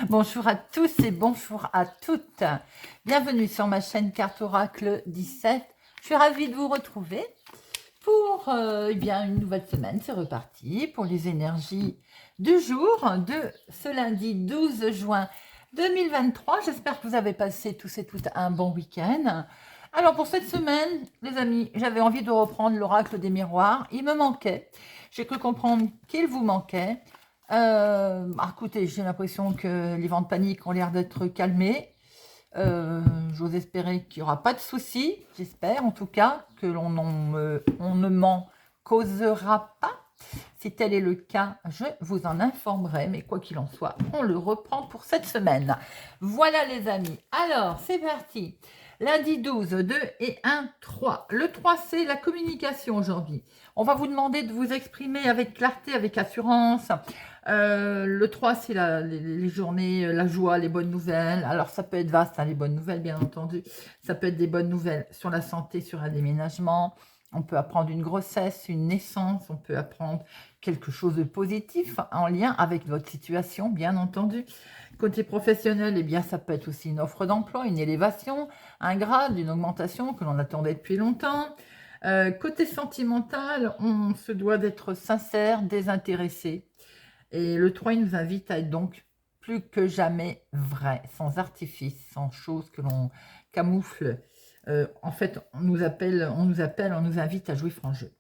Bonjour à tous et bonjour à toutes. Bienvenue sur ma chaîne Carte Oracle 17. Je suis ravie de vous retrouver pour eh bien, une nouvelle semaine. C'est reparti pour les énergies du jour de ce lundi 12 juin 2023. J'espère que vous avez passé tous et toutes un bon week-end. Alors pour cette semaine, les amis, j'avais envie de reprendre l'oracle des miroirs. Il me manquait. J'ai cru comprendre qu'il vous manquait. Écoutez, j'ai l'impression que les vents de panique ont l'air d'être calmés. J'ose espérer qu'il n'y aura pas de soucis. J'espère en tout cas que on ne m'en causera pas. Si tel est le cas, je vous en informerai. Mais quoi qu'il en soit, on le reprend pour cette semaine. Voilà les amis. Alors, c'est parti. Lundi 12, 2 et 1, 3. Le 3, c'est la communication aujourd'hui. On va vous demander de vous exprimer avec clarté, avec assurance. Le 3, c'est les journées, la joie, les bonnes nouvelles. Alors, ça peut être vaste, hein, les bonnes nouvelles, bien entendu. Ça peut être des bonnes nouvelles sur la santé, sur un déménagement. On peut apprendre une grossesse, une naissance. On peut apprendre quelque chose de positif en lien avec votre situation, bien entendu. Côté professionnel, eh bien, ça peut être aussi une offre d'emploi, une élévation, un grade, une augmentation que l'on attendait depuis longtemps. Côté sentimental, on se doit d'être sincère, désintéressé. Et le 3, il nous invite à être donc plus que jamais vrai, sans artifice, sans choses que l'on camoufle. En fait, on nous invite à jouer franc jeu.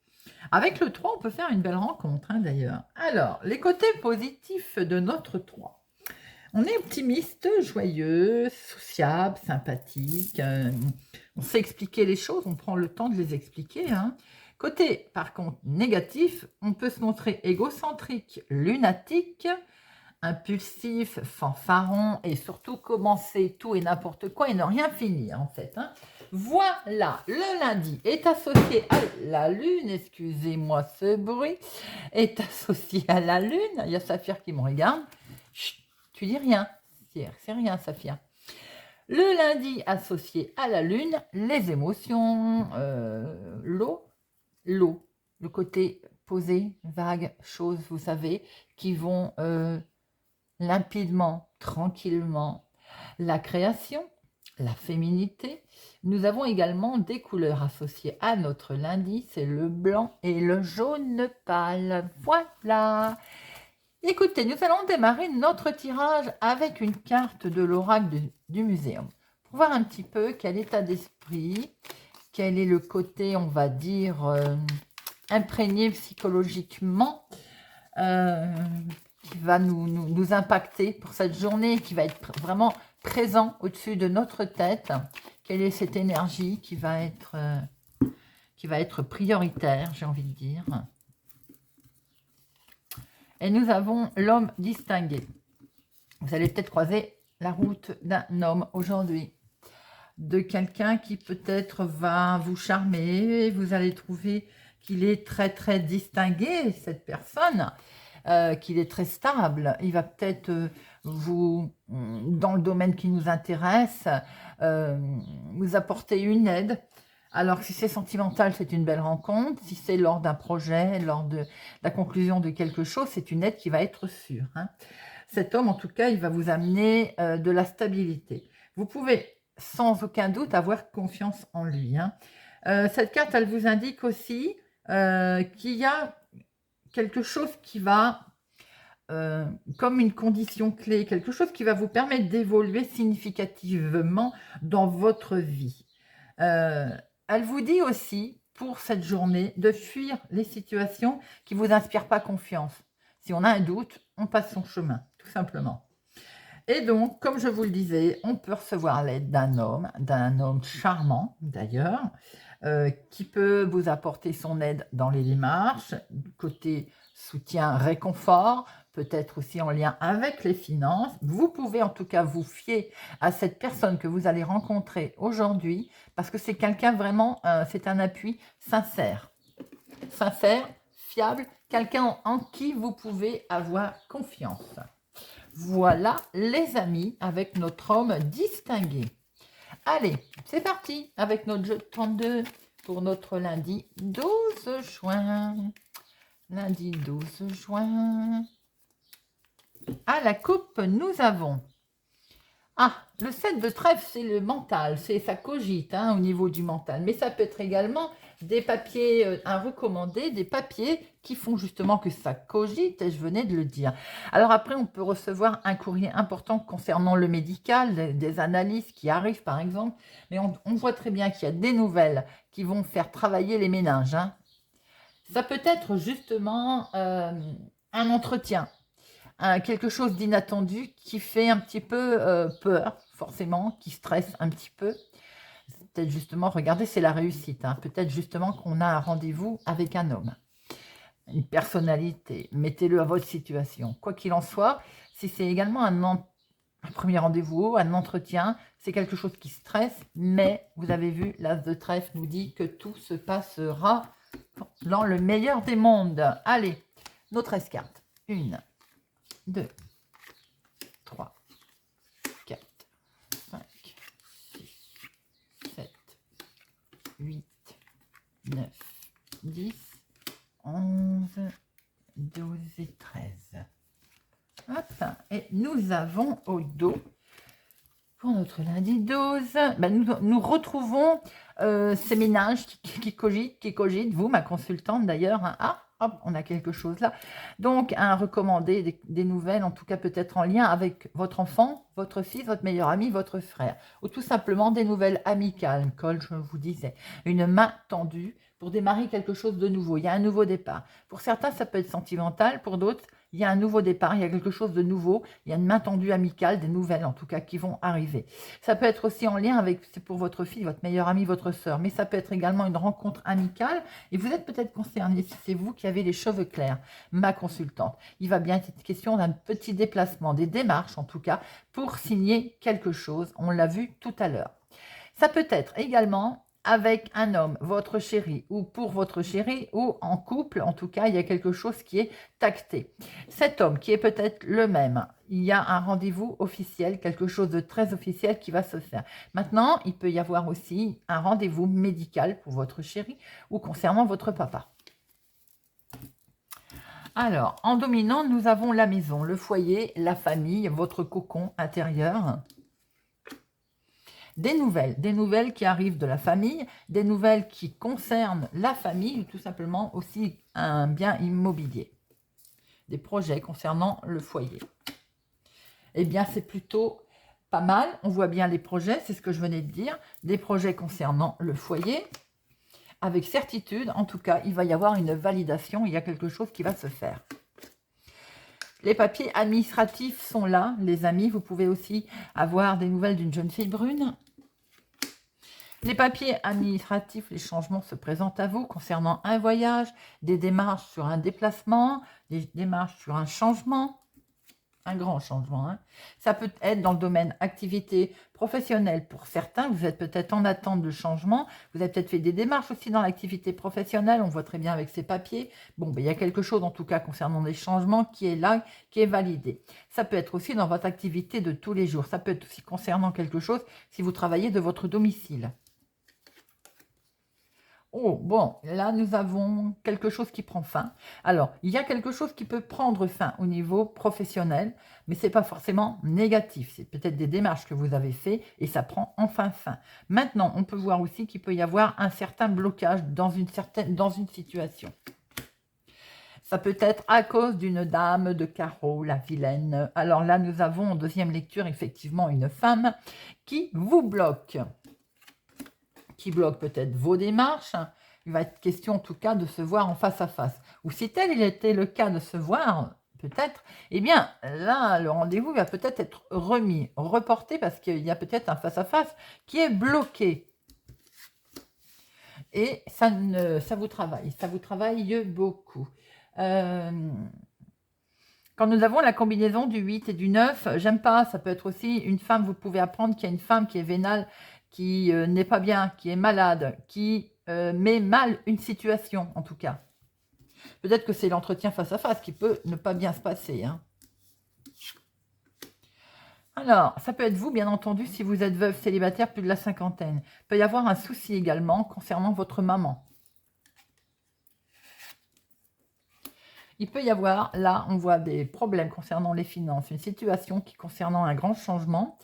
Avec le 3, on peut faire une belle rencontre, hein, d'ailleurs. Alors, les côtés positifs de notre 3. On est optimiste, joyeux, sociable, sympathique. On sait expliquer les choses, on prend le temps de les expliquer. Hein. Côté, par contre, négatif, on peut se montrer égocentrique, lunatique, impulsif, fanfaron et surtout commencer tout et n'importe quoi et ne rien finir en fait. Hein. Voilà, le lundi est associé à la lune, excusez-moi ce bruit, est associé à la lune. Il y a Saphir qui me regarde. Chut, tu dis rien, c'est rien Saphir. Le lundi associé à la lune, les émotions, l'eau, le côté posé, vague, choses, vous savez, qui vont limpidement, tranquillement. La création, la féminité. Nous avons également des couleurs associées à notre lundi, c'est le blanc et le jaune pâle. Voilà. Écoutez, nous allons démarrer notre tirage avec une carte de l'oracle du muséum. Pour voir un petit peu quel état d'esprit, quel est le côté, on va dire, imprégné psychologiquement, qui va nous impacter pour cette journée, qui va être vraiment présent au-dessus de notre tête. Quelle est cette énergie qui va être prioritaire, j'ai envie de dire. Et nous avons l'homme distingué. Vous allez peut-être croiser la route d'un homme aujourd'hui, de quelqu'un qui peut-être va vous charmer. Vous allez trouver qu'il est très très distingué, cette personne, qu'il est très stable. Il va peut-être vous, dans le domaine qui nous intéresse, vous apporter une aide. Alors, si c'est sentimental, c'est une belle rencontre. Si c'est lors d'un projet, lors de la conclusion de quelque chose, c'est une aide qui va être sûre. Hein. Cet homme, en tout cas, il va vous amener de la stabilité. Vous pouvez, sans aucun doute, avoir confiance en lui. Hein. Cette carte, elle vous indique aussi qu'il y a quelque chose qui va, comme une condition clé, quelque chose qui va vous permettre d'évoluer significativement dans votre vie. Elle vous dit aussi, pour cette journée, de fuir les situations qui ne vous inspirent pas confiance. Si on a un doute, on passe son chemin, tout simplement. Et donc, comme je vous le disais, on peut recevoir l'aide d'un homme charmant d'ailleurs, qui peut vous apporter son aide dans les démarches, côté soutien, réconfort, peut-être aussi en lien avec les finances. Vous pouvez en tout cas vous fier à cette personne que vous allez rencontrer aujourd'hui, parce que c'est quelqu'un vraiment, c'est un appui sincère, fiable, quelqu'un en qui vous pouvez avoir confiance. Voilà les amis, avec notre homme distingué. Allez, c'est parti avec notre jeu de 32 pour notre lundi 12 juin. Lundi 12 juin. À la coupe, nous avons... Ah, le 7 de trèfle, c'est le mental, ça cogite hein, au niveau du mental. Mais ça peut être également des papiers à recommander, des papiers qui font justement que ça cogite, et je venais de le dire. Alors après, on peut recevoir un courrier important concernant le médical, des analyses qui arrivent par exemple. Mais on voit très bien qu'il y a des nouvelles qui vont faire travailler les méninges. Hein. Ça peut être justement un entretien quelque chose d'inattendu qui fait un petit peu peur, forcément, qui stresse un petit peu. Peut-être justement, regardez, c'est la réussite. Hein. Peut-être justement qu'on a un rendez-vous avec un homme, une personnalité. Mettez-le à votre situation. Quoi qu'il en soit, si c'est également un premier rendez-vous, un entretien, c'est quelque chose qui stresse, mais vous avez vu, l'as de trèfle nous dit que tout se passera dans le meilleur des mondes. Allez, notre escarte. 1, 2, 3, 4, 5, 6, 7, 8, 9, 10, 11, 12 et 13. Hop, et nous avons au dos, pour notre lundi 12, nous retrouvons ces ménages qui cogitent, vous, ma consultante d'ailleurs, hein, ah, hop, on a quelque chose là. Donc, un recommandé, des nouvelles, en tout cas peut-être en lien avec votre enfant, votre fils, votre meilleur ami, votre frère. Ou tout simplement des nouvelles amicales, comme je vous disais. Une main tendue pour démarrer quelque chose de nouveau. Il y a un nouveau départ. Pour certains, ça peut être sentimental. Pour d'autres, il y a un nouveau départ. Il y a quelque chose de nouveau. Il y a une main tendue amicale, des nouvelles en tout cas qui vont arriver. Ça peut être aussi en lien avec, c'est pour votre fille, votre meilleur ami, votre sœur. Mais ça peut être également une rencontre amicale. Et vous êtes peut-être concerné si c'est vous qui avez les cheveux clairs, ma consultante. Il va bien être question d'un petit déplacement, des démarches en tout cas, pour signer quelque chose. On l'a vu tout à l'heure. Ça peut être également avec un homme, votre chéri, ou pour votre chéri, ou en couple, en tout cas, il y a quelque chose qui est tacté. Cet homme qui est peut-être le même, il y a un rendez-vous officiel, quelque chose de très officiel qui va se faire. Maintenant, il peut y avoir aussi un rendez-vous médical pour votre chéri ou concernant votre papa. Alors, en dominant, nous avons la maison, le foyer, la famille, votre cocon intérieur. Des nouvelles qui arrivent de la famille, des nouvelles qui concernent la famille, ou tout simplement aussi un bien immobilier. Des projets concernant le foyer. Eh bien, c'est plutôt pas mal. On voit bien les projets, c'est ce que je venais de dire. Des projets concernant le foyer. Avec certitude, en tout cas, il va y avoir une validation, il y a quelque chose qui va se faire. Les papiers administratifs sont là, les amis. Vous pouvez aussi avoir des nouvelles d'une jeune fille brune. Les papiers administratifs, les changements se présentent à vous concernant un voyage, des démarches sur un déplacement, des démarches sur un changement, un grand changement. Hein. Ça peut être dans le domaine activité professionnelle pour certains. Vous êtes peut-être en attente de changement. Vous avez peut-être fait des démarches aussi dans l'activité professionnelle. On voit très bien avec ces papiers. Bon, il y a quelque chose en tout cas concernant des changements qui est là, qui est validé. Ça peut être aussi dans votre activité de tous les jours. Ça peut être aussi concernant quelque chose si vous travaillez de votre domicile. Oh, bon, là, nous avons quelque chose qui prend fin. Alors, il y a quelque chose qui peut prendre fin au niveau professionnel, mais ce n'est pas forcément négatif. C'est peut-être des démarches que vous avez faites et ça prend enfin fin. Maintenant, on peut voir aussi qu'il peut y avoir un certain blocage dans une situation. Ça peut être à cause d'une dame de carreau, la vilaine. Alors là, nous avons en deuxième lecture, effectivement, une femme qui vous bloque. Qui bloque peut-être vos démarches. Il va être question en tout cas de se voir en face à face. Ou si tel il était le cas de se voir, peut-être, eh bien là, le rendez-vous va peut-être être remis, reporté parce qu'il y a peut-être un face à face qui est bloqué. Et ça vous travaille beaucoup. Quand nous avons la combinaison du 8 et du 9, j'aime pas, ça peut être aussi une femme, vous pouvez apprendre qu'il y a une femme qui est vénale, qui n'est pas bien, qui est malade, qui met mal une situation, en tout cas. Peut-être que c'est l'entretien face à face qui peut ne pas bien se passer. Hein. Alors, ça peut être vous, bien entendu, si vous êtes veuve, célibataire, plus de la cinquantaine. Il peut y avoir un souci également concernant votre maman. Il peut y avoir, là, on voit des problèmes concernant les finances, une situation qui concernant un grand changement,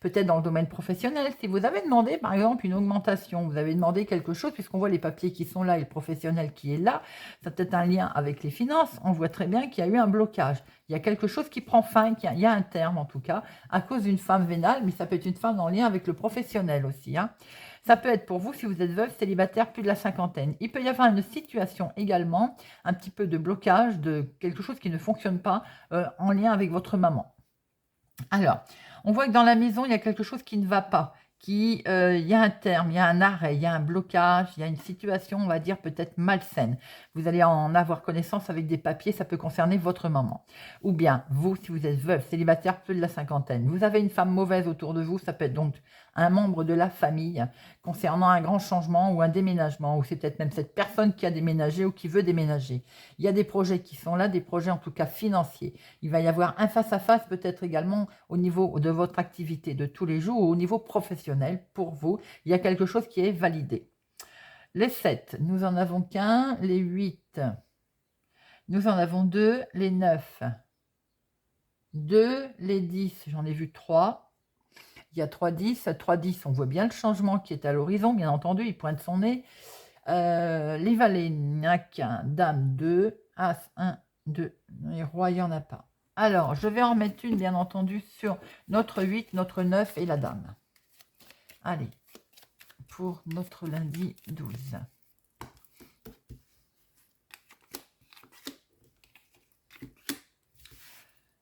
peut-être dans le domaine professionnel. Si vous avez demandé, par exemple, une augmentation, vous avez demandé quelque chose, puisqu'on voit les papiers qui sont là et le professionnel qui est là, ça a peut-être un lien avec les finances, on voit très bien qu'il y a eu un blocage. Il y a quelque chose qui prend fin, il y a un terme en tout cas, à cause d'une femme vénale, mais ça peut être une femme en lien avec le professionnel aussi. Ça peut être pour vous, si vous êtes veuve, célibataire, plus de la cinquantaine. Il peut y avoir une situation également, un petit peu de blocage, de quelque chose qui ne fonctionne pas en lien avec votre maman. Alors, on voit que dans la maison, il y a quelque chose qui ne va pas, il y a un terme, il y a un arrêt, il y a un blocage, il y a une situation, on va dire, peut-être malsaine. Vous allez en avoir connaissance avec des papiers, ça peut concerner votre maman. Ou bien, vous, si vous êtes veuve, célibataire, plus de la cinquantaine, vous avez une femme mauvaise autour de vous, ça peut être donc un membre de la famille concernant un grand changement ou un déménagement, ou c'est peut-être même cette personne qui a déménagé ou qui veut déménager. Il y a des projets qui sont là, des projets en tout cas financiers. Il va y avoir un face-à-face peut-être également au niveau de votre activité de tous les jours ou au niveau professionnel pour vous. Il y a quelque chose qui est validé. Les 7, nous en avons qu'un. Les 8, nous en avons 2. Les 9, 2. Les 10, j'en ai vu 3. Il y a 3 10. 3 10, on voit bien le changement qui est à l'horizon, bien entendu, il pointe son nez. Les valets, il n'y en a qu'un. Dame, 2. As, 1, 2. Les rois, il n'y en a pas. Alors, je vais en mettre une, bien entendu, sur notre 8, notre 9 et la dame. Allez, pour notre lundi 12.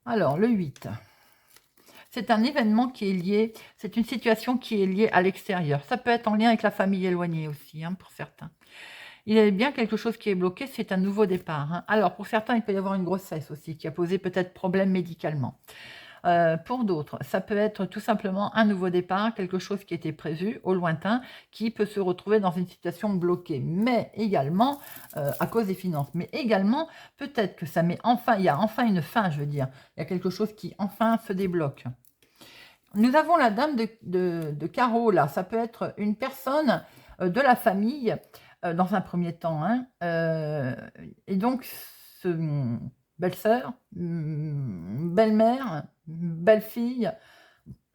Alors, le 8. C'est un événement qui est lié, c'est une situation qui est liée à l'extérieur. Ça peut être en lien avec la famille éloignée aussi, pour certains. Il y a bien quelque chose qui est bloqué, c'est un nouveau départ. Alors, pour certains, il peut y avoir une grossesse aussi, qui a posé peut-être problème médicalement. Pour d'autres, ça peut être tout simplement un nouveau départ, quelque chose qui était prévu au lointain, qui peut se retrouver dans une situation bloquée, mais également à cause des finances. Mais également, peut-être que ça met enfin, il y a enfin une fin, je veux dire. Il y a quelque chose qui enfin se débloque. Nous avons la dame de carreau, là. Ça peut être une personne de la famille, dans un premier temps. Et donc, belle-sœur, belle-mère, belle-fille,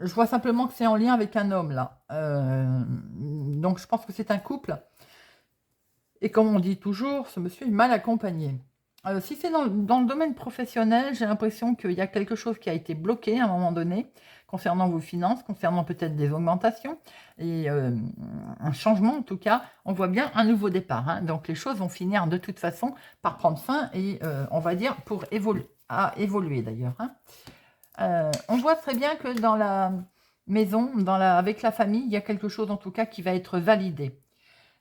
je vois simplement que c'est en lien avec un homme, là. Donc, je pense que c'est un couple. Et comme on dit toujours, ce monsieur est mal accompagné. Si c'est dans le domaine professionnel, j'ai l'impression qu'il y a quelque chose qui a été bloqué à un moment donné, concernant vos finances, concernant peut-être des augmentations, et un changement en tout cas. On voit bien un nouveau départ. Donc les choses vont finir de toute façon par prendre fin, et on va dire pour évoluer d'ailleurs. On voit très bien que dans la maison, avec la famille, il y a quelque chose en tout cas qui va être validé.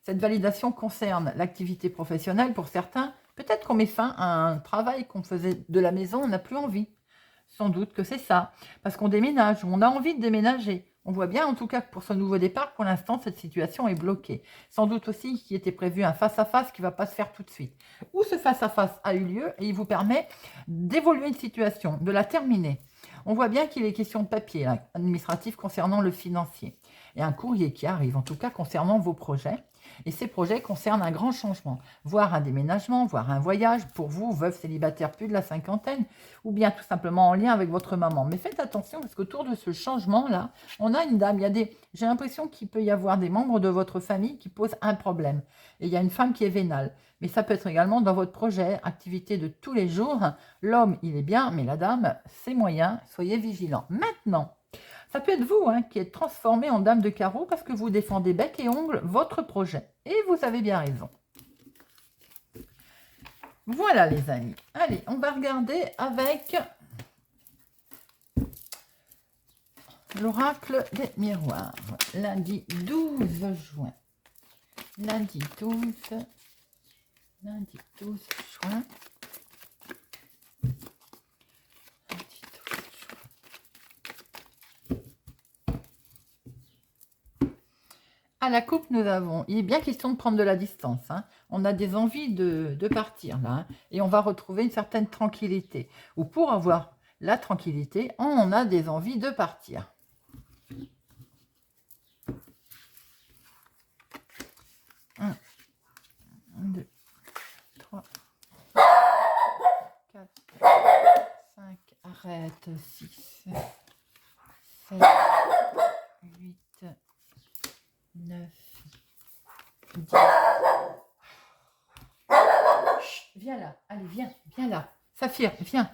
Cette validation concerne l'activité professionnelle pour certains. Peut-être qu'on met fin à un travail qu'on faisait de la maison, on n'a plus envie. Sans doute que c'est ça. Parce qu'on déménage, ou on a envie de déménager. On voit bien en tout cas que pour ce nouveau départ, pour l'instant, cette situation est bloquée. Sans doute aussi qu'il était prévu un face-à-face qui ne va pas se faire tout de suite. Ou ce face-à-face a eu lieu et il vous permet d'évoluer une situation, de la terminer. On voit bien qu'il est question de papier administratif concernant le financier. Et un courrier qui arrive, en tout cas concernant vos projets. Et ces projets concernent un grand changement, voire un déménagement, voire un voyage pour vous, veuve célibataire plus de la cinquantaine, ou bien tout simplement en lien avec votre maman. Mais faites attention parce qu'autour de ce changement-là, on a une dame, j'ai l'impression qu'il peut y avoir des membres de votre famille qui posent un problème. Et il y a une femme qui est vénale. Mais ça peut être également dans votre projet, activité de tous les jours. L'homme, il est bien, mais la dame, c'est moyen. Soyez vigilants. Maintenant, ça peut être vous qui êtes transformé en dame de carreau parce que vous défendez bec et ongle votre projet. Et vous avez bien raison. Voilà les amis. Allez, on va regarder avec l'oracle des miroirs. Lundi 12 juin. Lundi 12 juin. À la coupe, il est bien question de prendre de la distance. On a des envies de partir là, et on va retrouver une certaine tranquillité. Ou pour avoir la tranquillité, on a des envies de partir. Un, deux, trois. retraite, 6, 7, 8, 9, 10. Chut, viens là, allez, viens là. Saphir, viens.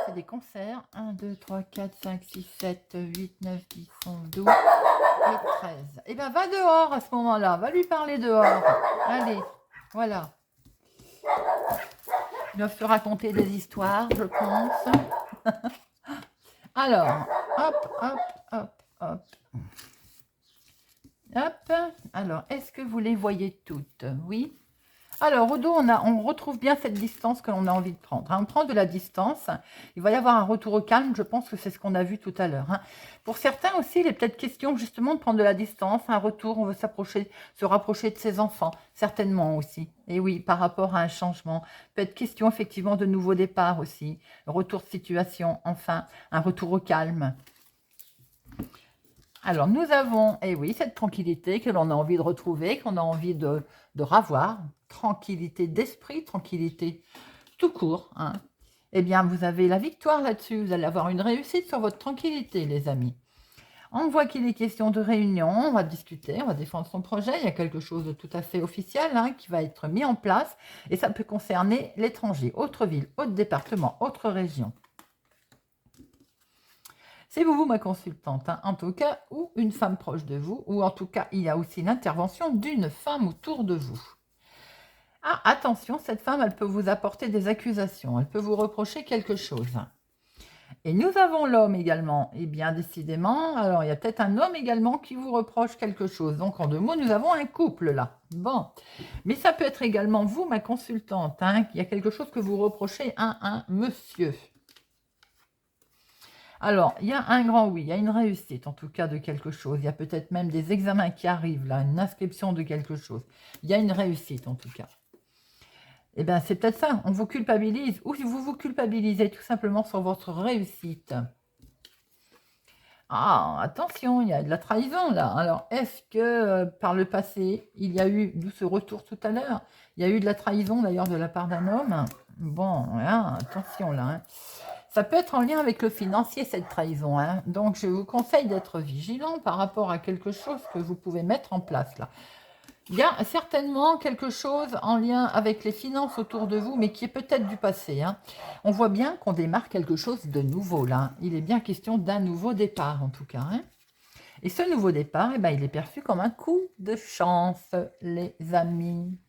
C'est des concerts. 1, 2, 3, 4, 5, 6, 7, 8, 9, 10, 11, 12 et 13. Eh bien, va dehors à ce moment-là. Va lui parler dehors. Allez, voilà. Ils doivent se raconter des histoires, je pense. Alors, hop, hop, hop, hop. Hop. Alors, est-ce que vous les voyez toutes? Oui. Alors, au dos, on retrouve bien cette distance que l'on a envie de prendre. On prend de la distance. Il va y avoir un retour au calme. Je pense que c'est ce qu'on a vu tout à l'heure. Pour certains aussi, il est peut-être question justement de prendre de la distance. Un retour, on veut se rapprocher de ses enfants. Certainement aussi. Et oui, par rapport à un changement. Peut-être question effectivement de nouveau départ aussi. Retour de situation. Enfin, un retour au calme. Alors, nous avons, eh oui, cette tranquillité que l'on a envie de retrouver, qu'on a envie de ravoir. Tranquillité d'esprit, tranquillité tout court. Eh bien, vous avez la victoire là-dessus. Vous allez avoir une réussite sur votre tranquillité, les amis. On voit qu'il est question de réunion. On va discuter, on va défendre son projet. Il y a quelque chose de tout à fait officiel qui va être mis en place. Et ça peut concerner l'étranger, autre ville, autre département, autre région. C'est vous, ma consultante, en tout cas, ou une femme proche de vous, ou en tout cas, il y a aussi l'intervention d'une femme autour de vous. Ah, attention, cette femme, elle peut vous apporter des accusations, elle peut vous reprocher quelque chose. Et nous avons l'homme également, et bien décidément, alors il y a peut-être un homme également qui vous reproche quelque chose. Donc en 2 mots, nous avons un couple là. Bon, mais ça peut être également vous, ma consultante, il y a quelque chose que vous reprochez à un monsieur. Alors, il y a un grand oui, il y a une réussite en tout cas de quelque chose. Il y a peut-être même des examens qui arrivent là, une inscription de quelque chose. Il y a une réussite en tout cas. Eh bien, c'est peut-être ça, on vous culpabilise. Ou vous vous culpabilisez tout simplement sur votre réussite. Ah, attention, il y a de la trahison là. Alors, est-ce que par le passé, il y a eu, d'où ce retour tout à l'heure, il y a eu de la trahison d'ailleurs de la part d'un homme? Bon, voilà, attention là. Ça peut être en lien avec le financier, cette trahison. Donc, je vous conseille d'être vigilant par rapport à quelque chose que vous pouvez mettre en place là. Il y a certainement quelque chose en lien avec les finances autour de vous, mais qui est peut-être du passé. On voit bien qu'on démarre quelque chose de nouveau là. Il est bien question d'un nouveau départ en tout cas. Et ce nouveau départ, il est perçu comme un coup de chance, les amis.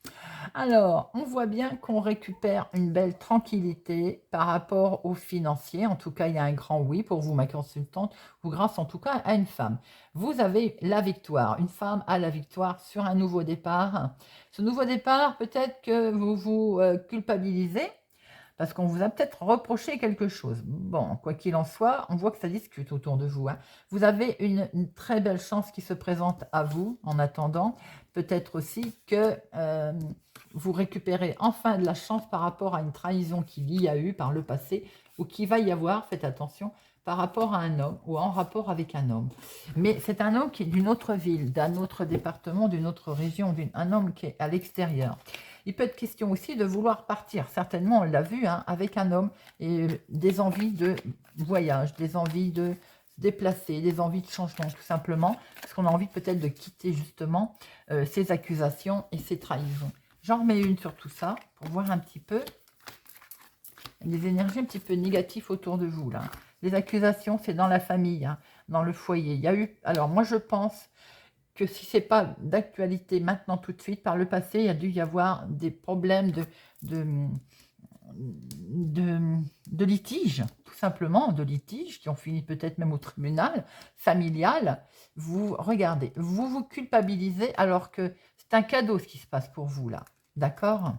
Alors, on voit bien qu'on récupère une belle tranquillité par rapport aux financiers. En tout cas, il y a un grand oui pour vous, ma consultante, ou grâce en tout cas à une femme. Vous avez la victoire. Une femme a la victoire sur un nouveau départ. Ce nouveau départ, peut-être que vous vous culpabilisez parce qu'on vous a peut-être reproché quelque chose. Bon, quoi qu'il en soit, on voit que ça discute autour de vous. Vous avez une très belle chance qui se présente à vous en attendant. Peut-être aussi que vous récupérez enfin de la chance par rapport à une trahison qu'il y a eu par le passé ou qu'il va y avoir, faites attention, par rapport à un homme ou en rapport avec un homme. Mais c'est un homme qui est d'une autre ville, d'un autre département, d'une autre région, un homme qui est à l'extérieur. Il peut être question aussi de vouloir partir. Certainement, on l'a vu, avec un homme, et des envies de voyage, des envies de se déplacer, des envies de changement, tout simplement, parce qu'on a envie peut-être de quitter justement ces accusations et ces trahisons. J'en remets une sur tout ça, pour voir un petit peu les énergies un petit peu négatives autour de vous, là. Les accusations, c'est dans la famille, dans le foyer. Il y a eu, alors moi je pense que si ce n'est pas d'actualité maintenant tout de suite, par le passé, il y a dû y avoir des problèmes de litige, tout simplement, de litige, qui ont fini peut-être même au tribunal familial. Vous regardez, vous vous culpabilisez alors que c'est un cadeau ce qui se passe pour vous là, d'accord?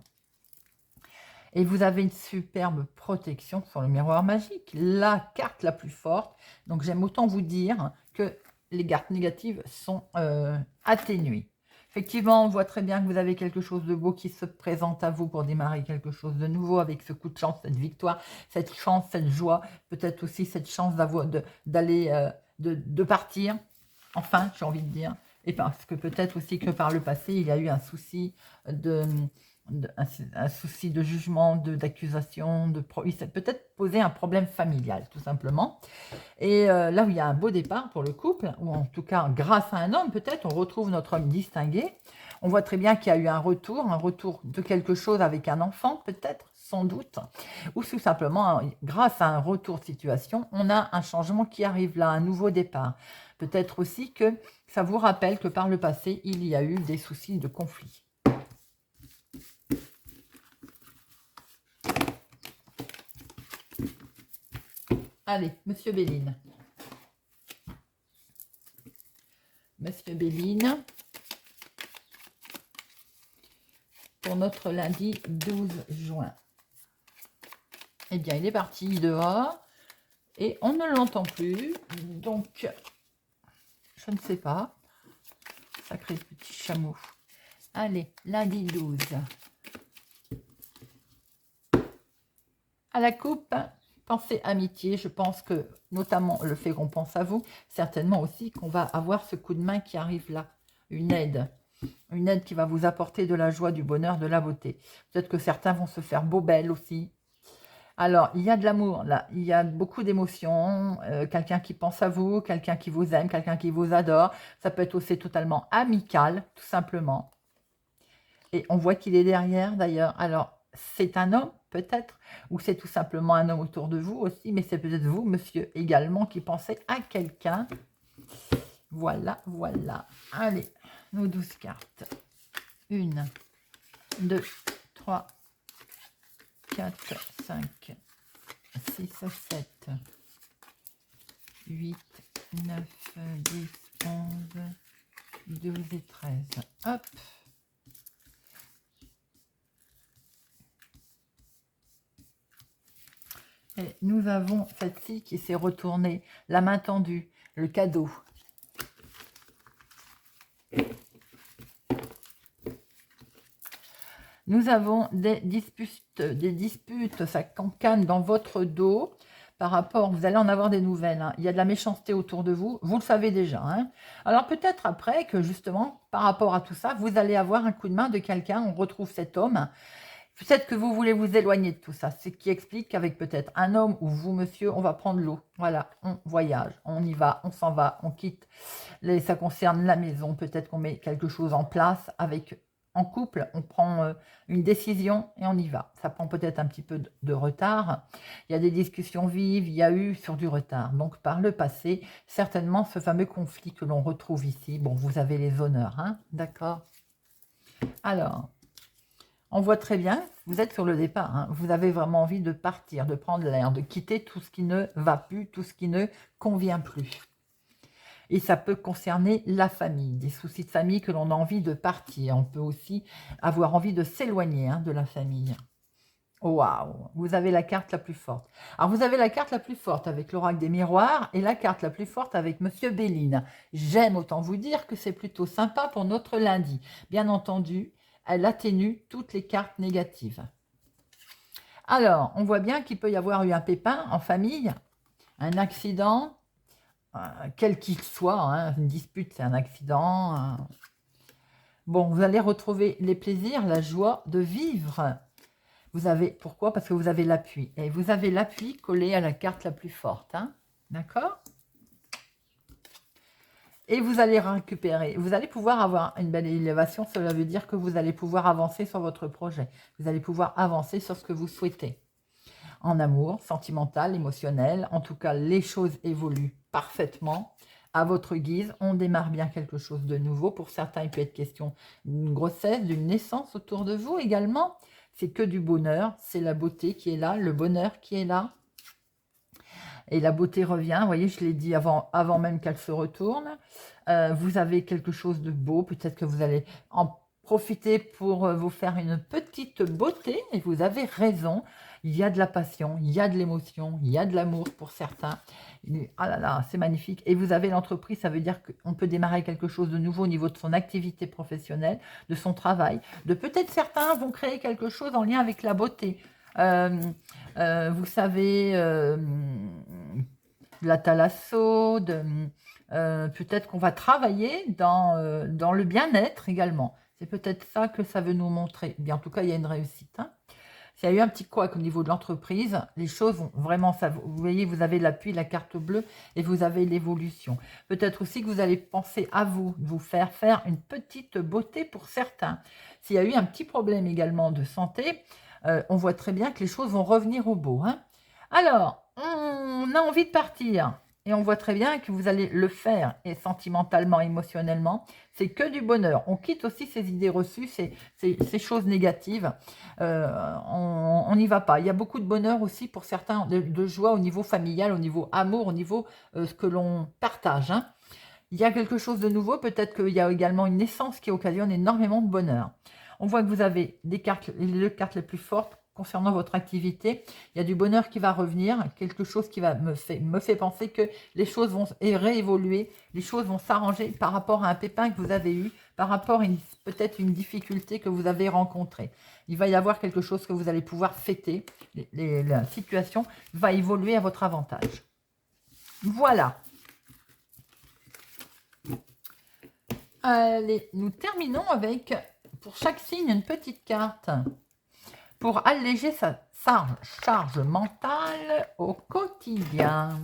Et vous avez une superbe protection sur le miroir magique, la carte la plus forte. Donc j'aime autant vous dire que les cartes négatives sont atténuées. Effectivement, on voit très bien que vous avez quelque chose de beau qui se présente à vous pour démarrer quelque chose de nouveau avec ce coup de chance, cette victoire, cette chance, cette joie, peut-être aussi cette chance d'aller, de partir, enfin, j'ai envie de dire. Et parce que peut-être aussi que par le passé, il y a eu un souci un souci de jugement, d'accusation, il s'est peut-être posé un problème familial, tout simplement. Et là où il y a un beau départ pour le couple, ou en tout cas grâce à un homme, peut-être, on retrouve notre homme distingué. On voit très bien qu'il y a eu un retour de quelque chose avec un enfant, peut-être, sans doute, ou tout simplement, grâce à un retour de situation, on a un changement qui arrive là, un nouveau départ. Peut-être aussi que ça vous rappelle que par le passé, il y a eu des soucis de conflit. Allez, Monsieur Béline. Monsieur Béline. Pour notre lundi 12 juin. Eh bien, il est parti dehors et on ne l'entend plus. Donc, je ne sais pas. Sacré petit chameau. Allez, lundi 12. À la coupe, pensée amitié. Je pense que, notamment le fait qu'on pense à vous, certainement aussi qu'on va avoir ce coup de main qui arrive là. Une aide. Une aide qui va vous apporter de la joie, du bonheur, de la beauté. Peut-être que certains vont se faire beau belle aussi. Alors, il y a de l'amour, là. Il y a beaucoup d'émotions. Quelqu'un qui pense à vous, quelqu'un qui vous aime, quelqu'un qui vous adore. Ça peut être aussi totalement amical, tout simplement. Et on voit qu'il est derrière, d'ailleurs. Alors, c'est un homme, peut-être, ou c'est tout simplement un homme autour de vous aussi, mais c'est peut-être vous, monsieur, également, qui pensez à quelqu'un. Voilà, voilà. Allez, nos 12 cartes. 1, 2, 3, 4, 5, 6, 7, 8, 9, 10, 11, 12 et 13. Hop. Et nous avons celle-ci qui s'est retournée, la main tendue, le cadeau. Nous avons des disputes, ça cancane dans votre dos par rapport, vous allez en avoir des nouvelles, hein. Il y a de la méchanceté autour de vous, vous le savez déjà, hein. Alors peut-être après que justement, par rapport à tout ça, vous allez avoir un coup de main de quelqu'un, on retrouve cet homme. Peut-être que vous voulez vous éloigner de tout ça, ce qui explique qu'avec peut-être un homme ou vous, monsieur, on va prendre l'eau. Voilà, on voyage, on y va, on s'en va, on quitte. Ça concerne la maison, peut-être qu'on met quelque chose en place avec... En couple, on prend une décision et on y va. Ça prend peut-être un petit peu de retard. Il y a des discussions vives, il y a eu sur du retard. Donc, par le passé, certainement, ce fameux conflit que l'on retrouve ici. Bon, vous avez les honneurs, hein, d'accord? Alors... On voit très bien, vous êtes sur le départ, hein. Vous avez vraiment envie de partir, de prendre l'air, de quitter tout ce qui ne va plus, tout ce qui ne convient plus. Et ça peut concerner la famille, des soucis de famille que l'on a envie de partir. On peut aussi avoir envie de s'éloigner, hein, de la famille. Waouh, vous avez la carte la plus forte. Alors, vous avez la carte la plus forte avec l'oracle des miroirs et la carte la plus forte avec Monsieur Béline. J'aime autant vous dire que c'est plutôt sympa pour notre lundi. Bien entendu, elle atténue toutes les cartes négatives. Alors, on voit bien qu'il peut y avoir eu un pépin en famille, un accident, quel qu'il soit, hein, une dispute, c'est un accident. Bon, vous allez retrouver les plaisirs, la joie de vivre. Vous avez, pourquoi? Parce que vous avez l'appui. Et vous avez l'appui collé à la carte la plus forte. Hein, d'accord? Et vous allez récupérer, vous allez pouvoir avoir une belle élévation, cela veut dire que vous allez pouvoir avancer sur votre projet. Vous allez pouvoir avancer sur ce que vous souhaitez. En amour, sentimental, émotionnel, en tout cas, les choses évoluent parfaitement. À votre guise, on démarre bien quelque chose de nouveau. Pour certains, il peut être question d'une grossesse, d'une naissance autour de vous également. C'est que du bonheur, c'est la beauté qui est là, le bonheur qui est là. Et la beauté revient, vous voyez, je l'ai dit avant même qu'elle se retourne. Vous avez quelque chose de beau, peut-être que vous allez en profiter pour vous faire une petite beauté, et vous avez raison. Il y a de la passion, il y a de l'émotion, il y a de l'amour pour certains. Ah là là, c'est magnifique. Et vous avez l'entreprise, ça veut dire qu'on peut démarrer quelque chose de nouveau au niveau de son activité professionnelle, de son travail. De peut-être certains vont créer quelque chose en lien avec la beauté. Vous savez, la thalasso, peut-être qu'on va travailler dans le bien-être également. C'est peut-être ça que ça veut nous montrer. Bien, en tout cas, il y a une réussite. Hein. S'il y a eu un petit couac au niveau de l'entreprise, les choses vont vraiment... Vous voyez, vous avez l'appui, la carte bleue, et vous avez l'évolution. Peut-être aussi que vous allez penser à vous faire faire une petite beauté pour certains. S'il y a eu un petit problème également de santé, on voit très bien que les choses vont revenir au beau. Hein. Alors, on a envie de partir. Et on voit très bien que vous allez le faire, et sentimentalement, émotionnellement, c'est que du bonheur. On quitte aussi ces idées reçues, ces choses négatives. On n'y va pas. Il y a beaucoup de bonheur aussi pour certains, de joie au niveau familial, au niveau amour, au niveau ce que l'on partage. Hein. Il y a quelque chose de nouveau, peut-être qu'il y a également une naissance qui occasionne énormément de bonheur. On voit que vous avez les deux cartes les plus fortes concernant votre activité. Il y a du bonheur qui va revenir, quelque chose qui me fait penser que les choses vont réévoluer, les choses vont s'arranger par rapport à un pépin que vous avez eu, par rapport à peut-être une difficulté que vous avez rencontrée. Il va y avoir quelque chose que vous allez pouvoir fêter. La situation va évoluer à votre avantage. Voilà. Allez, nous terminons avec, pour chaque signe, une petite carte pour alléger sa charge mentale au quotidien.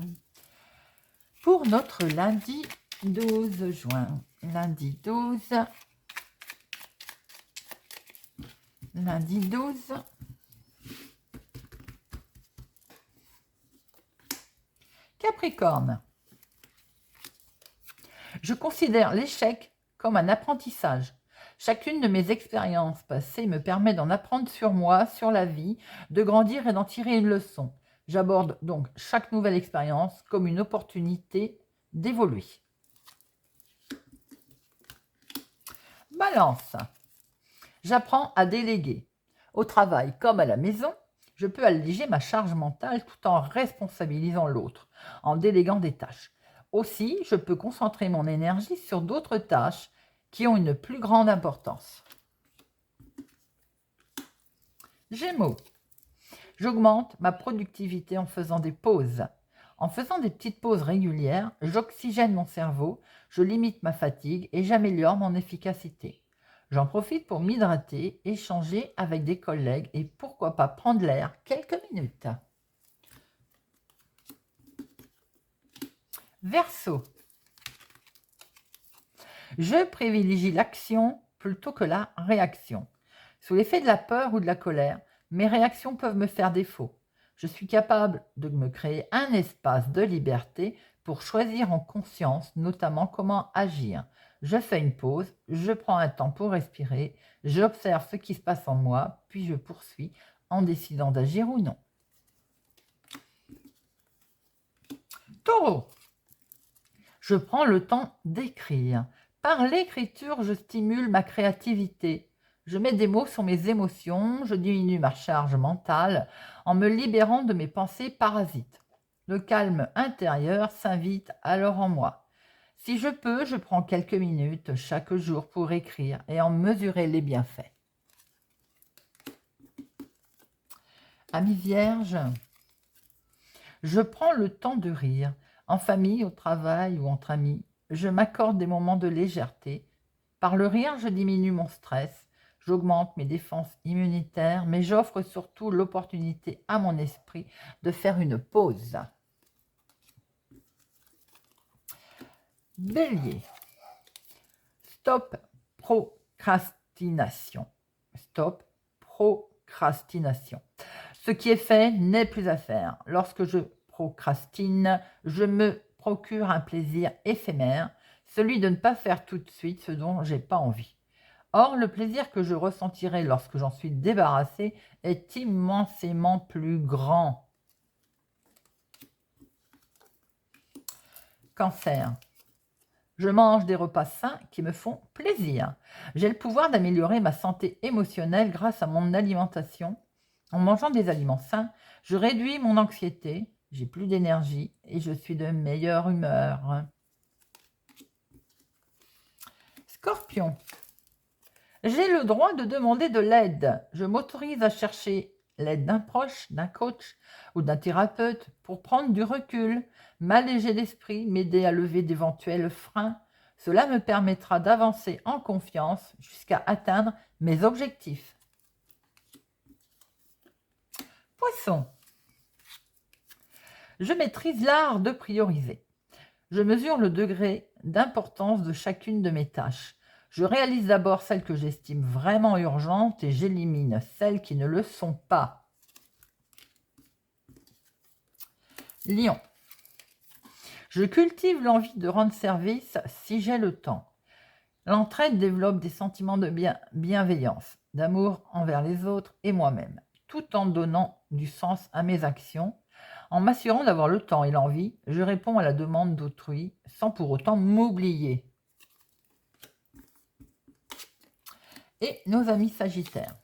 Pour notre lundi 12 juin. Lundi 12. Lundi 12. Capricorne. Je considère l'échec comme un apprentissage. Chacune de mes expériences passées me permet d'en apprendre sur moi, sur la vie, de grandir et d'en tirer une leçon. J'aborde donc chaque nouvelle expérience comme une opportunité d'évoluer. Balance. J'apprends à déléguer. Au travail comme à la maison, je peux alléger ma charge mentale tout en responsabilisant l'autre, en déléguant des tâches. Aussi, je peux concentrer mon énergie sur d'autres tâches qui ont une plus grande importance. Gémeaux. J'augmente ma productivité en faisant des pauses. En faisant des petites pauses régulières, j'oxygène mon cerveau, je limite ma fatigue et j'améliore mon efficacité. J'en profite pour m'hydrater, échanger avec des collègues et pourquoi pas prendre l'air quelques minutes. Verseau. Je privilégie l'action plutôt que la réaction. Sous l'effet de la peur ou de la colère, mes réactions peuvent me faire défaut. Je suis capable de me créer un espace de liberté pour choisir en conscience, notamment comment agir. Je fais une pause, je prends un temps pour respirer, j'observe ce qui se passe en moi, puis je poursuis en décidant d'agir ou non. Taureau. Je prends le temps d'écrire. Par l'écriture, je stimule ma créativité. Je mets des mots sur mes émotions, je diminue ma charge mentale en me libérant de mes pensées parasites. Le calme intérieur s'invite alors en moi. Si je peux, je prends quelques minutes chaque jour pour écrire et en mesurer les bienfaits. Amis vierges, je prends le temps de rire. En famille, au travail ou entre amis, je m'accorde des moments de légèreté. Par le rire, je diminue mon stress, j'augmente mes défenses immunitaires, mais j'offre surtout l'opportunité à mon esprit de faire une pause. Bélier. Stop procrastination. Stop procrastination. Ce qui est fait n'est plus à faire. Lorsque je procrastine, je me procure un plaisir éphémère, celui de ne pas faire tout de suite ce dont j'ai pas envie. Or, le plaisir que je ressentirai lorsque j'en suis débarrassée est immensément plus grand. Cancer. Je mange des repas sains qui me font plaisir. J'ai le pouvoir d'améliorer ma santé émotionnelle grâce à mon alimentation. En mangeant des aliments sains, je réduis mon anxiété, j'ai plus d'énergie et je suis de meilleure humeur. Scorpion. J'ai le droit de demander de l'aide. Je m'autorise à chercher l'aide d'un proche, d'un coach ou d'un thérapeute pour prendre du recul, m'alléger l'esprit, m'aider à lever d'éventuels freins. Cela me permettra d'avancer en confiance jusqu'à atteindre mes objectifs. Poisson. Je maîtrise l'art de prioriser. Je mesure le degré d'importance de chacune de mes tâches. Je réalise d'abord celles que j'estime vraiment urgentes et j'élimine celles qui ne le sont pas. Lion. Je cultive l'envie de rendre service si j'ai le temps. L'entraide développe des sentiments de bienveillance, d'amour envers les autres et moi-même, tout en donnant du sens à mes actions. En m'assurant d'avoir le temps et l'envie, je réponds à la demande d'autrui sans pour autant m'oublier. Et nos amis Sagittaires.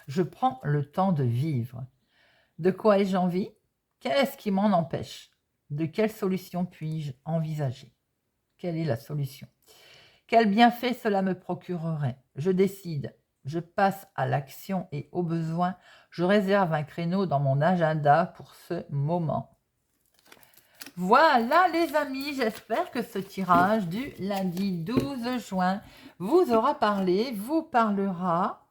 Je prends le temps de vivre. De quoi ai-je envie? Qu'est-ce qui m'en empêche? De quelle solution puis-je envisager? Quelle est la solution? Quel bienfait cela me procurerait? Je décide, je passe à l'action et au besoin, je réserve un créneau dans mon agenda pour ce moment. Voilà les amis, j'espère que ce tirage du lundi 12 juin vous aura parlé, vous parlera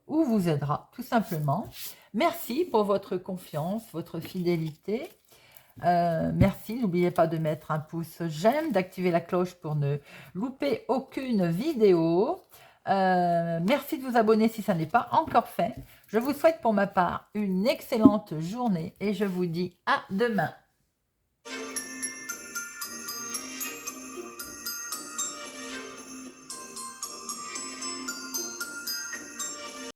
ou vous aidera tout simplement. Merci pour votre confiance, votre fidélité. Merci, n'oubliez pas de mettre un pouce j'aime, d'activer la cloche pour ne louper aucune vidéo. Merci de vous abonner si ça n'est pas encore fait. Je vous souhaite pour ma part une excellente journée et je vous dis à demain.